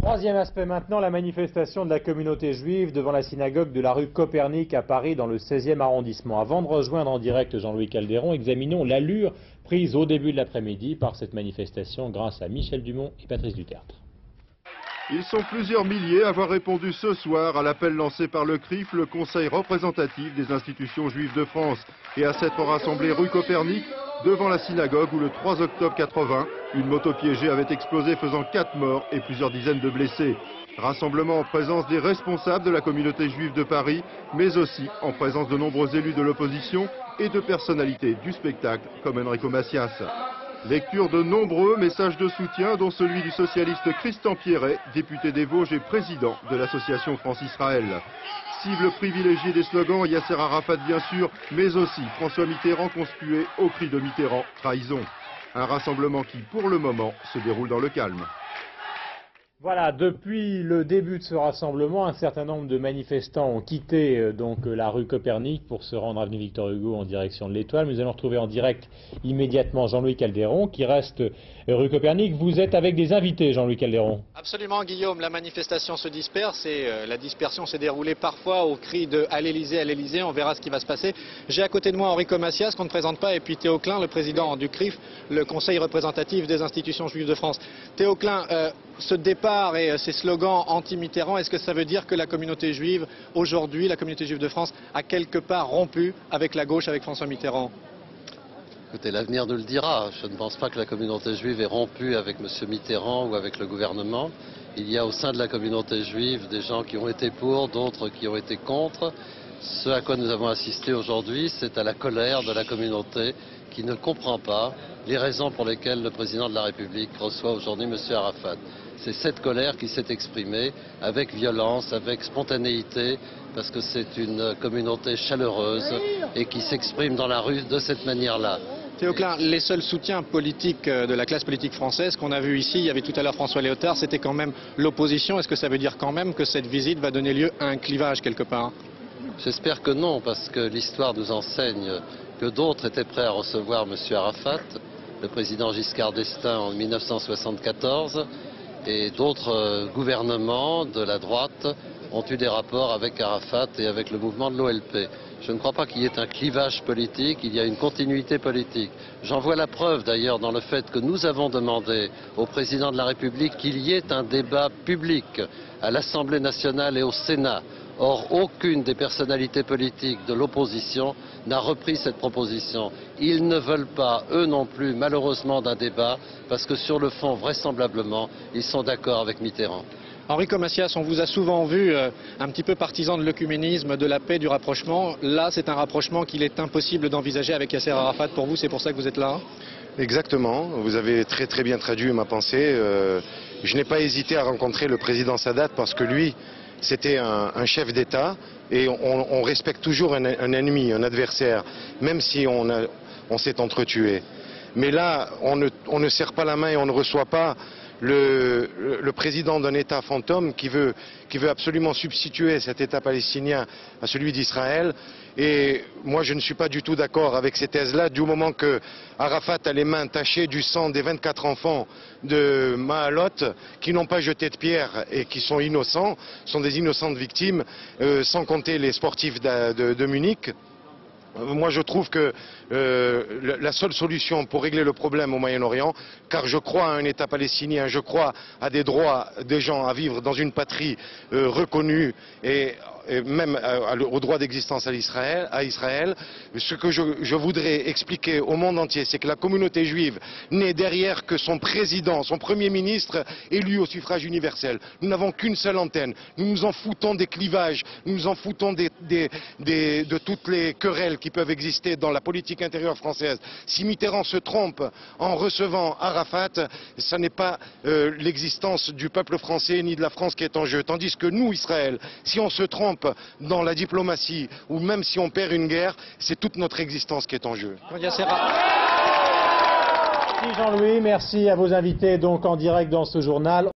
Troisième aspect maintenant, la manifestation de la communauté juive devant la synagogue de la rue Copernic à Paris dans le 16e arrondissement. Avant de rejoindre en direct Jean-Louis Calderon, examinons l'allure prise au début de l'après-midi par cette manifestation grâce à Michel Dumont et Patrice Dutertre. Ils sont plusieurs milliers à avoir répondu ce soir à l'appel lancé par le CRIF, le Conseil représentatif des institutions juives de France, et à s'être rassemblés rue Copernic devant la synagogue où le 3 octobre 80, une moto piégée avait explosé faisant 4 morts et plusieurs dizaines de blessés. Rassemblement en présence des responsables de la communauté juive de Paris, mais aussi en présence de nombreux élus de l'opposition et de personnalités du spectacle comme Enrico Macias. Lecture de nombreux messages de soutien, dont celui du socialiste Christian Pierret, député des Vosges et président de l'association France-Israël. Cible privilégiée des slogans, Yasser Arafat bien sûr, mais aussi François Mitterrand conspué au cri de Mitterrand, trahison. Un rassemblement qui, pour le moment, se déroule dans le calme. Voilà, depuis le début de ce rassemblement, un certain nombre de manifestants ont quitté la rue Copernic pour se rendre avenue Victor Hugo en direction de l'Étoile. Nous allons retrouver en direct immédiatement Jean-Louis Calderon qui reste rue Copernic. Vous êtes avec des invités, Jean-Louis Calderon. Absolument, Guillaume. La manifestation se disperse et la dispersion s'est déroulée parfois au cri de « à l'Élysée, à l'Élysée ». On verra ce qui va se passer. J'ai à côté de moi Enrico Macias, qu'on ne présente pas, et puis Théo Klein, le président du CRIF, le Conseil représentatif des institutions juives de France. Théo Klein, ce départ et ces slogans anti-Mitterrand, est-ce que ça veut dire que la communauté juive, aujourd'hui, la communauté juive de France, a quelque part rompu avec la gauche, avec François Mitterrand? Écoutez, l'avenir nous le dira. Je ne pense pas que la communauté juive ait rompu avec M. Mitterrand ou avec le gouvernement. Il y a au sein de la communauté juive des gens qui ont été pour, d'autres qui ont été contre. Ce à quoi nous avons assisté aujourd'hui, c'est à la colère de la communauté qui ne comprend pas les raisons pour lesquelles le président de la République reçoit aujourd'hui M. Arafat. C'est cette colère qui s'est exprimée avec violence, avec spontanéité, parce que c'est une communauté chaleureuse et qui s'exprime dans la rue de cette manière-là. Théo Klein, les seuls soutiens politiques de la classe politique française qu'on a vu ici, il y avait tout à l'heure François Léotard, c'était quand même l'opposition. Est-ce que ça veut dire quand même que cette visite va donner lieu à un clivage quelque part? J'espère que non, parce que l'histoire nous enseigne que d'autres étaient prêts à recevoir M. Arafat, le président Giscard d'Estaing en 1974, et d'autres gouvernements de la droite ont eu des rapports avec Arafat et avec le mouvement de l'OLP. Je ne crois pas qu'il y ait un clivage politique, il y a une continuité politique. J'en vois la preuve d'ailleurs dans le fait que nous avons demandé au président de la République qu'il y ait un débat public à l'Assemblée nationale et au Sénat. Or, aucune des personnalités politiques de l'opposition n'a repris cette proposition. Ils ne veulent pas, eux non plus, malheureusement, d'un débat, parce que sur le fond, vraisemblablement, ils sont d'accord avec Mitterrand. Enrico Macias, on vous a souvent vu un petit peu partisan de l'œcuménisme, de la paix, du rapprochement. Là, c'est un rapprochement qu'il est impossible d'envisager avec Yasser Arafat pour vous, c'est pour ça que vous êtes là? Exactement, vous avez très bien traduit ma pensée. Je n'ai pas hésité à rencontrer le président Sadat parce que lui, c'était un chef d'État et on respecte toujours un ennemi, un adversaire, même si on s'est entretué. Mais là, on ne serre pas la main et on ne reçoit pas le président d'un État fantôme qui veut absolument substituer cet État palestinien à celui d'Israël. Et moi, je ne suis pas du tout d'accord avec ces thèses-là, du moment que Arafat a les mains tachées du sang des 24 enfants de Mahalot, qui n'ont pas jeté de pierre et qui sont innocents, sont des innocentes victimes, sans compter les sportifs de Munich. Moi, je trouve que la seule solution pour régler le problème au Moyen-Orient, car je crois à un État palestinien, je crois à des droits des gens à vivre dans une patrie reconnue et même au droit d'existence à Israël. Ce que je voudrais expliquer au monde entier, c'est que la communauté juive n'est derrière que son président, son premier ministre élu au suffrage universel. Nous n'avons qu'une seule antenne. Nous nous en foutons des clivages, nous nous en foutons de toutes les querelles qui peuvent exister dans la politique intérieure française. Si Mitterrand se trompe en recevant Arafat, ce n'est pas l'existence du peuple français ni de la France qui est en jeu. Tandis que nous, Israël, si on se trompe dans la diplomatie ou même si on perd une guerre, c'est toute notre existence qui est en jeu. Merci Jean-Louis, merci à vos invités donc en direct dans ce journal.